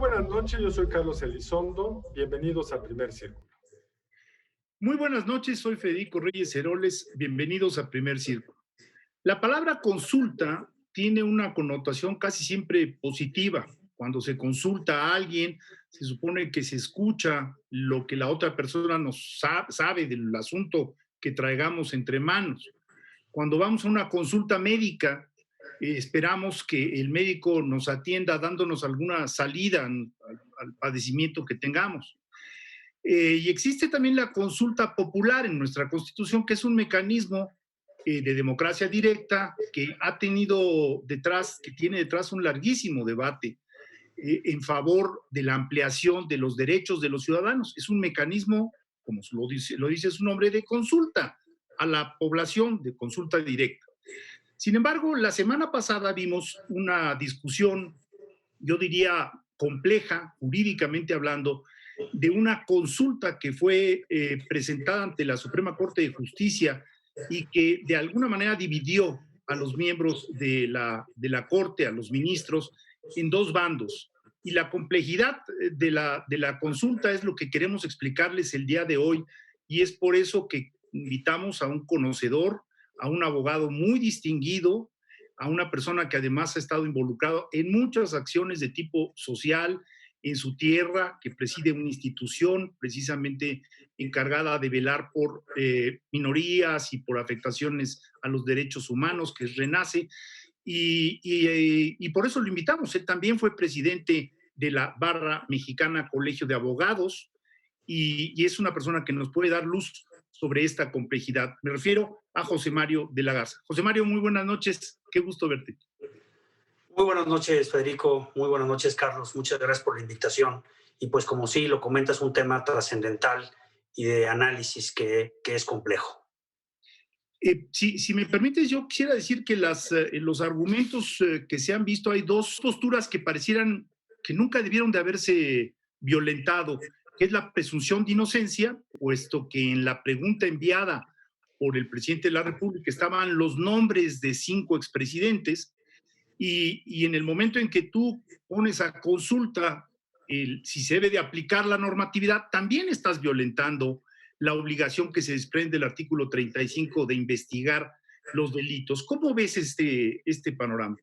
buenas noches, yo soy Carlos Elizondo. Bienvenidos a Primer Círculo. Muy buenas noches, soy Federico Reyes Heroles. Bienvenidos a Primer Círculo. La palabra consulta tiene una connotación casi siempre positiva. Cuando se consulta a alguien, se supone que se escucha lo que la otra persona nos sabe del asunto que traigamos entre manos. Cuando vamos a una consulta médica, esperamos que el médico nos atienda dándonos alguna salida al padecimiento que tengamos. Y existe también la consulta popular en nuestra Constitución, que es un mecanismo de democracia directa que tiene detrás un larguísimo debate en favor de la ampliación de los derechos de los ciudadanos. Es un mecanismo, como lo dice su nombre, de consulta a la población, de consulta directa. Sin embargo, la semana pasada vimos una discusión, yo diría compleja, jurídicamente hablando, de una consulta que fue presentada ante la Suprema Corte de Justicia y que de alguna manera dividió a los miembros de la Corte, a los ministros, en dos bandos. Y la complejidad de la consulta es lo que queremos explicarles el día de hoy, y es por eso que invitamos a un conocedor, a un abogado muy distinguido, a una persona que además ha estado involucrado en muchas acciones de tipo social en su tierra, que preside una institución precisamente encargada de velar por minorías y por afectaciones a los derechos humanos, que es RENACE, y por eso lo invitamos. Él también fue presidente de la Barra Mexicana Colegio de Abogados y es una persona que nos puede dar luz sobre esta complejidad. Me refiero a José Mario de la Garza. José Mario, muy buenas noches, qué gusto verte. Muy buenas noches, Federico. Muy buenas noches, Carlos. Muchas gracias por la invitación. Y pues como sí lo comentas, un tema trascendental y de análisis que es complejo. Si me permites, yo quisiera decir que los argumentos que se han visto, hay dos posturas que parecieran que nunca debieron de haberse violentado, que es la presunción de inocencia, puesto que en la pregunta enviada por el presidente de la República estaban los nombres de 5 expresidentes, y en el momento en que tú pones a consulta si se debe de aplicar la normatividad, también estás violentando la obligación que se desprende del artículo 35 de investigar los delitos. ¿Cómo ves este panorama?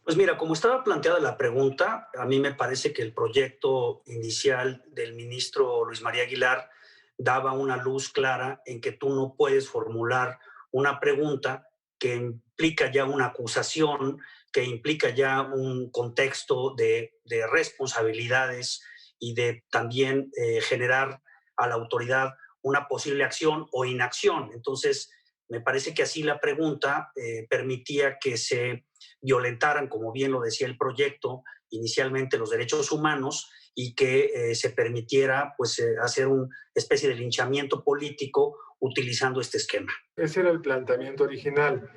Pues mira, como estaba planteada la pregunta, a mí me parece que el proyecto inicial del ministro Luis María Aguilar daba una luz clara en que tú no puedes formular una pregunta que implica ya una acusación, que implica ya un contexto de responsabilidades y de también generar a la autoridad una posible acción o inacción. Entonces, me parece que así la pregunta permitía que se violentaran, como bien lo decía el proyecto, inicialmente los derechos humanos y que se permitiera pues, hacer una especie de linchamiento político utilizando este esquema. Ese era el planteamiento original.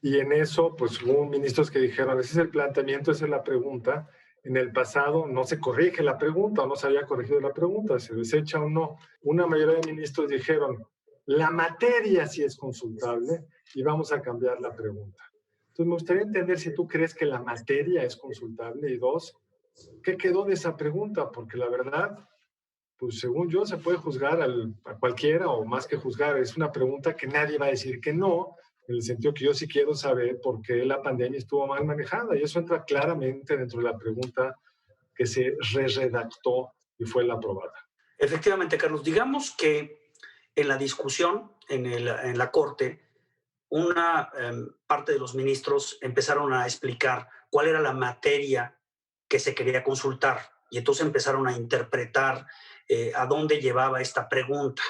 Y en eso, pues hubo ministros que dijeron, ese es el planteamiento, esa es la pregunta. En el pasado no se corrige la pregunta o no se había corregido la pregunta, se desecha o no. Una mayoría de ministros dijeron, la materia sí es consultable y vamos a cambiar la pregunta. Entonces me gustaría entender si tú crees que la materia es consultable y dos, ¿qué quedó de esa pregunta? Porque la verdad, pues según yo se puede juzgar a cualquiera o más que juzgar, es una pregunta que nadie va a decir que no, en el sentido que yo sí quiero saber por qué la pandemia estuvo mal manejada, y eso entra claramente dentro de la pregunta que se redactó y fue la aprobada. Efectivamente, Carlos, digamos que en la discusión en la Corte, una parte de los ministros empezaron a explicar cuál era la materia que se quería consultar, y entonces empezaron a interpretar a dónde llevaba esta pregunta.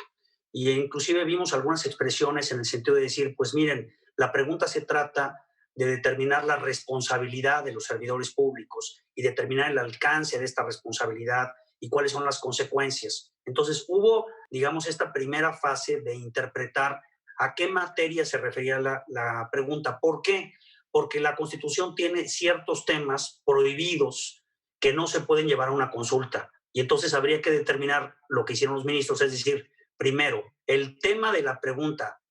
Y inclusive vimos algunas expresiones en el sentido de decir, pues miren, la pregunta se trata de determinar la responsabilidad de los servidores públicos y determinar el alcance de esta responsabilidad y cuáles son las consecuencias. Entonces hubo, digamos, esta primera fase de interpretar a qué materia se refería la pregunta. ¿Por qué? Porque la Constitución tiene ciertos temas prohibidos que no se pueden llevar a una consulta. Y entonces habría que determinar lo que hicieron los ministros, es decir, primero, el tema de la pregunta,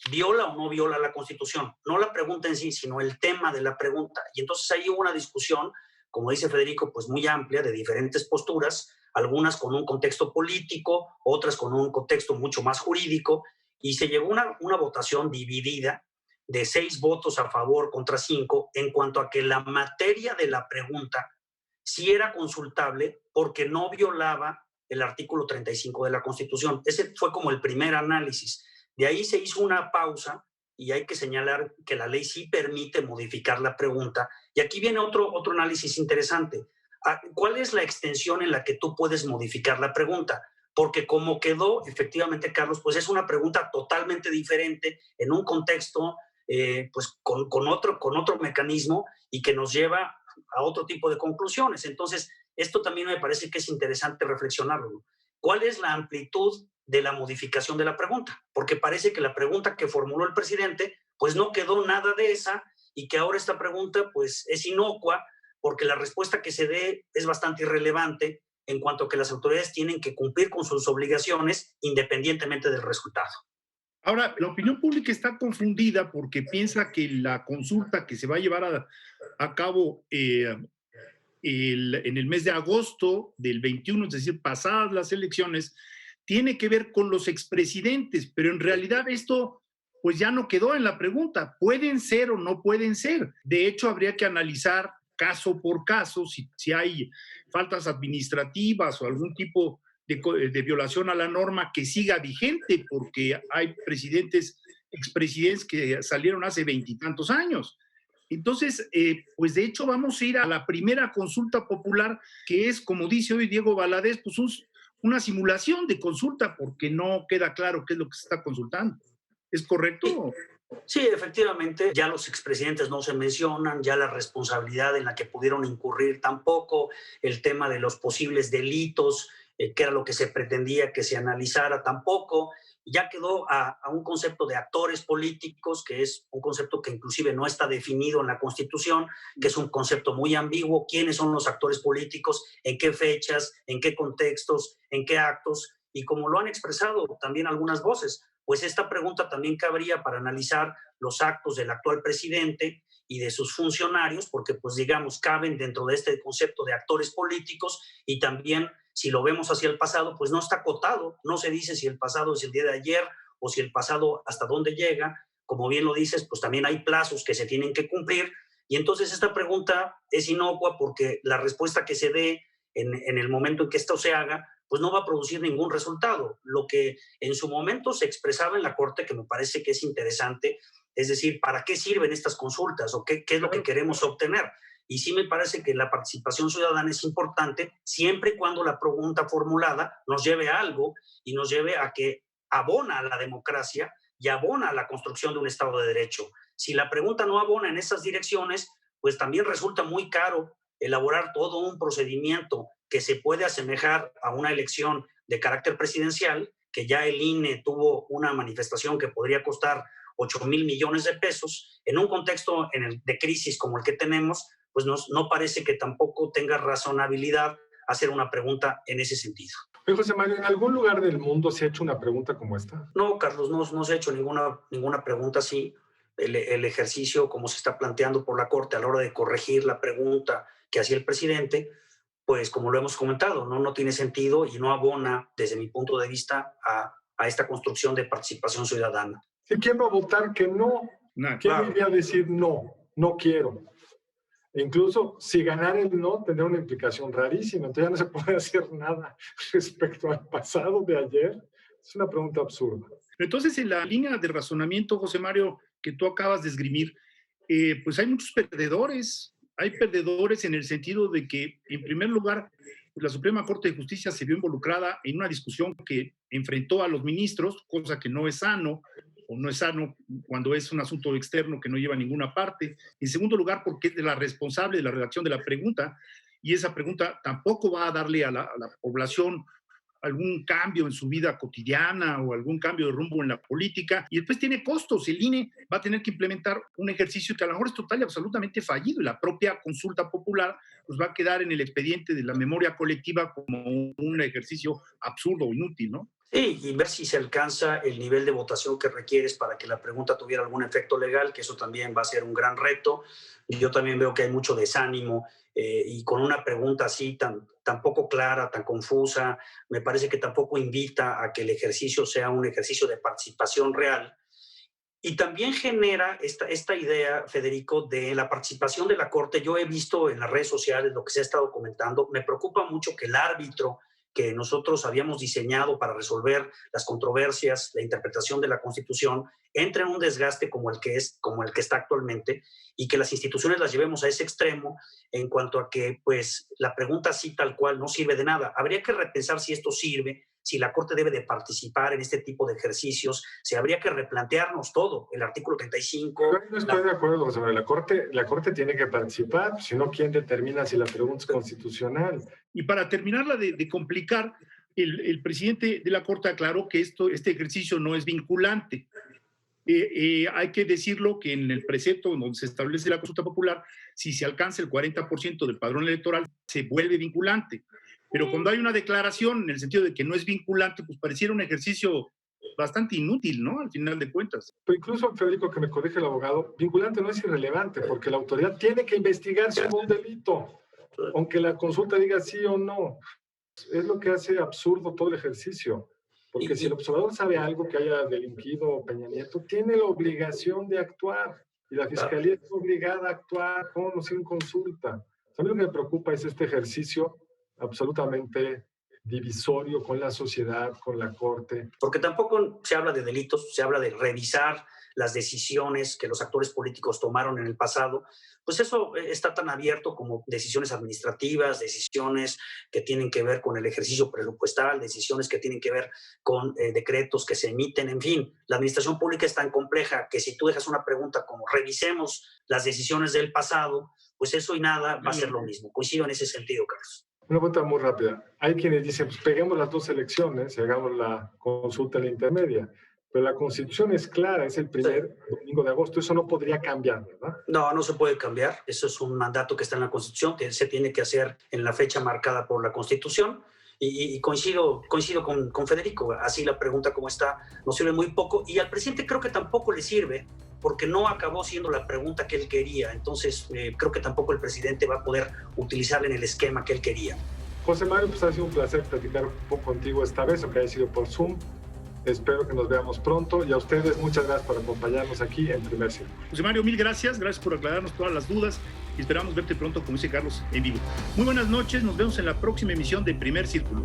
¿viola o no viola la Constitución? No la pregunta en sí, sino el tema de la pregunta. Y entonces ahí hubo una discusión como dice Federico, pues muy amplia, de diferentes posturas, algunas con un contexto político, otras con un contexto mucho más jurídico, y se llegó a una votación dividida de 6 votos a favor contra 5 en cuanto a que la materia de la pregunta sí era consultable porque no violaba el artículo 35 de la Constitución. Ese fue como el primer análisis. De ahí se hizo una pausa y hay que señalar que la ley sí permite modificar la pregunta. Y aquí viene otro análisis interesante. ¿Cuál es la extensión en la que tú puedes modificar la pregunta? Porque como quedó, efectivamente, Carlos, pues es una pregunta totalmente diferente en un contexto pues con otro mecanismo y que nos lleva a otro tipo de conclusiones. Entonces, esto también me parece que es interesante reflexionarlo. ¿Cuál es la amplitud de la modificación de la pregunta? Porque parece que la pregunta que formuló el presidente, pues no quedó nada de esa y que ahora esta pregunta pues es inocua porque la respuesta que se dé es bastante irrelevante en cuanto a que las autoridades tienen que cumplir con sus obligaciones independientemente del resultado. Ahora, la opinión pública está confundida porque piensa que la consulta que se va a llevar a cabo en el mes de agosto del 21, es decir, pasadas las elecciones, tiene que ver con los expresidentes, pero en realidad esto pues ya no quedó en la pregunta. ¿Pueden ser o no pueden ser? De hecho, habría que analizar caso por caso si hay faltas administrativas o algún tipo de violación a la norma que siga vigente, porque hay expresidentes que salieron hace 20 y tantos años. Entonces, pues de hecho vamos a ir a la primera consulta popular, que es, como dice hoy Diego Valadez, pues una simulación de consulta, porque no queda claro qué es lo que se está consultando. ¿Es correcto? Sí, efectivamente, ya los expresidentes no se mencionan, ya la responsabilidad en la que pudieron incurrir tampoco, el tema de los posibles delitos, que era lo que se pretendía que se analizara tampoco, ya quedó a un concepto de actores políticos, que es un concepto que inclusive no está definido en la Constitución, que es un concepto muy ambiguo. ¿Quiénes son los actores políticos? ¿En qué fechas? ¿En qué contextos? ¿En qué actos? Y como lo han expresado también algunas voces, pues esta pregunta también cabría para analizar los actos del actual presidente y de sus funcionarios, porque pues digamos caben dentro de este concepto de actores políticos y también si lo vemos hacia el pasado, pues no está acotado, no se dice si el pasado es el día de ayer o si el pasado hasta dónde llega, como bien lo dices, pues también hay plazos que se tienen que cumplir y entonces esta pregunta es inocua porque la respuesta que se dé en el momento en que esto se haga, pues no va a producir ningún resultado. Lo que en su momento se expresaba en la Corte, que me parece que es interesante, es decir, ¿para qué sirven estas consultas o qué es lo que queremos obtener? Y sí me parece que la participación ciudadana es importante siempre y cuando la pregunta formulada nos lleve a algo y nos lleve a que abona a la democracia y abona a la construcción de un Estado de Derecho. Si la pregunta no abona en esas direcciones, pues también resulta muy caro elaborar todo un procedimiento que se puede asemejar a una elección de carácter presidencial, que ya el INE tuvo una manifestación que podría costar 8,000 millones de pesos, en un contexto de crisis como el que tenemos, pues no parece que tampoco tenga razonabilidad hacer una pregunta en ese sentido. Oye, José Mario, ¿en algún lugar del mundo se ha hecho una pregunta como esta? No, Carlos, no se ha hecho ninguna pregunta así. El ejercicio, como se está planteando por la Corte a la hora de corregir la pregunta que hacía el presidente, pues como lo hemos comentado, no tiene sentido y no abona, desde mi punto de vista, a esta construcción de participación ciudadana. ¿Quién va a votar que no? ¿Quién iría a decir no quiero? E incluso si ganara el no, tendría una implicación rarísima. Entonces ya no se puede hacer nada respecto al pasado de ayer. Es una pregunta absurda. Entonces, en la línea de razonamiento, José Mario, que tú acabas de esgrimir, pues hay muchos perdedores. Hay perdedores en el sentido de que, en primer lugar, la Suprema Corte de Justicia se vio involucrada en una discusión que enfrentó a los ministros, cosa que no es sano, o no es sano cuando es un asunto externo que no lleva a ninguna parte. En segundo lugar, porque es de la responsable de la redacción de la pregunta, y esa pregunta tampoco va a darle a la población algún cambio en su vida cotidiana o algún cambio de rumbo en la política, y después tiene costos. El INE va a tener que implementar un ejercicio que a lo mejor es total y absolutamente fallido, y la propia consulta popular pues va a quedar en el expediente de la memoria colectiva como un ejercicio absurdo o inútil, ¿no? Y ver si se alcanza el nivel de votación que requieres para que la pregunta tuviera algún efecto legal, que eso también va a ser un gran reto. Yo también veo que hay mucho desánimo y con una pregunta así tan poco clara, tan confusa, me parece que tampoco invita a que el ejercicio sea un ejercicio de participación real. Y también genera esta idea, Federico, de la participación de la Corte. Yo he visto en las redes sociales lo que se ha estado comentando. Me preocupa mucho que el árbitro que nosotros habíamos diseñado para resolver las controversias, la interpretación de la Constitución, entre en un desgaste como el que está actualmente, y que las instituciones las llevemos a ese extremo en cuanto a que pues la pregunta así tal cual no sirve de nada. Habría que repensar si esto sirve, si la Corte debe de participar en este tipo de ejercicios, si habría que replantearnos todo, el artículo 35. Yo no estoy de acuerdo, José Manuel. La Corte tiene que participar, si no, ¿quién determina si la pregunta es constitucional? Y para terminarla de complicar, el presidente de la Corte aclaró que este ejercicio no es vinculante. Hay que decirlo que en el precepto donde se establece la consulta popular, si se alcanza el 40% del padrón electoral, se vuelve vinculante. Pero cuando hay una declaración en el sentido de que no es vinculante, pues pareciera un ejercicio bastante inútil, ¿no? Al final de cuentas. Pero incluso, Federico, que me corrige el abogado, vinculante no es irrelevante, porque la autoridad tiene que investigar si hubo un delito, aunque la consulta diga sí o no. Es lo que hace absurdo todo el ejercicio. Porque si el observador sabe algo que haya delinquido Peña Nieto, tiene la obligación de actuar. Y la Fiscalía está obligada a actuar con o sin consulta. A mí lo que me preocupa es este ejercicio absolutamente divisorio con la sociedad, con la Corte. Porque tampoco se habla de delitos, se habla de revisar las decisiones que los actores políticos tomaron en el pasado, pues eso está tan abierto como decisiones administrativas, decisiones que tienen que ver con el ejercicio presupuestal, decisiones que tienen que ver con decretos que se emiten, en fin, la administración pública es tan compleja que si tú dejas una pregunta como revisemos las decisiones del pasado, pues eso y nada va a ser lo mismo. Coincido en ese sentido, Carlos. Una pregunta muy rápida. Hay quienes dicen, pues peguemos las dos elecciones y hagamos la consulta en la intermedia. Pero la Constitución es clara, es el primer domingo de agosto. Eso no podría cambiar, ¿verdad? No, no se puede cambiar. Eso es un mandato que está en la Constitución, que se tiene que hacer en la fecha marcada por la Constitución. Y coincido con Federico. Así la pregunta como está nos sirve muy poco. Y al presidente creo que tampoco le sirve, porque no acabó siendo la pregunta que él quería. Entonces, creo que tampoco el presidente va a poder utilizarla en el esquema que él quería. José Mario, pues ha sido un placer platicar un poco contigo esta vez, aunque haya sido por Zoom. Espero que nos veamos pronto. Y a ustedes, muchas gracias por acompañarnos aquí en Primer Círculo. José Mario, mil gracias. Gracias por aclararnos todas las dudas. Y esperamos verte pronto, como dice Carlos, en vivo. Muy buenas noches. Nos vemos en la próxima emisión de Primer Círculo.